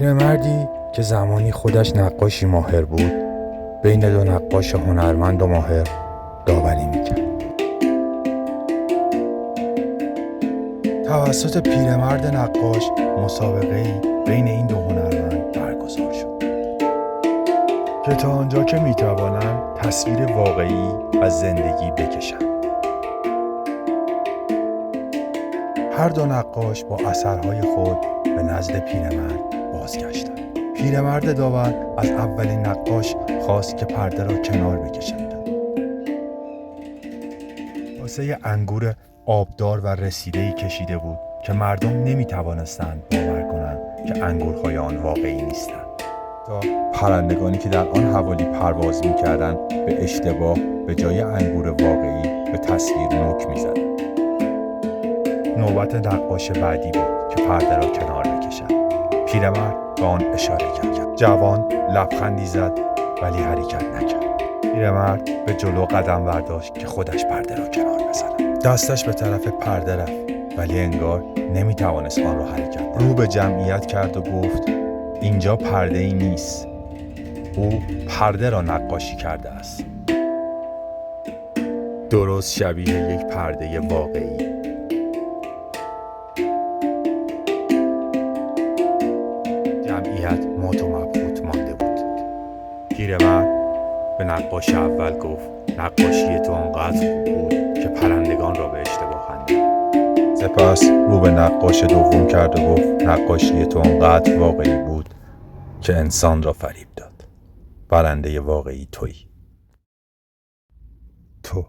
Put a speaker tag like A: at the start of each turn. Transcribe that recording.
A: پیرمردی که زمانی خودش نقاشی ماهر بود بین دو نقاش هنرمند و ماهر داوری میکرد. توسط پیرمرد نقاش مسابقه‌ای بین این دو هنرمند برگزار شد که تا آنجا که میتوانند تصویر واقعی از زندگی بکشند. هر دو نقاش با اثرهای خود به نزد پیرمرد بازگشتند. پیرمرد داور از اولین نقاش خواست که پرده را کنار بکشند. کاسه انگور آبدار و رسیده‌ای کشیده بود که مردم نمی‌توانستند باور کنند که انگورهای آن واقعی نیستند. تا پرندگانی که در آن حوالی پرواز می‌کردند به اشتباه به جای انگور واقعی به تصویر نوک می‌زدند. نوبت نقاش بعدی بود که پرده را کنار بکشد. پیرمرد به آن اشاره کرد. جوان لبخندی زد ولی حرکت نکرد. پیرمرد به جلو قدم برداشت که خودش پرده را کنار بزند. دستش به طرف پرده رفت ولی انگار نمیتوانست آن را حرکت دهد. رو به جمعیت کرد و گفت اینجا پرده ای نیست. او پرده را نقاشی کرده است. درست شبیه یک پرده واقعی. جمعیت مات و مبهوت مانده بود. پیرمرد به نقاش اول گفت نقاشی تو آنقدر خوب بود که پرندگان را به اشتباه خندید. سپس رو به نقاش دوم کرد و گفت نقاشی تو آنقدر واقعی بود که انسان را فریب داد. پرنده واقعی تویی. تو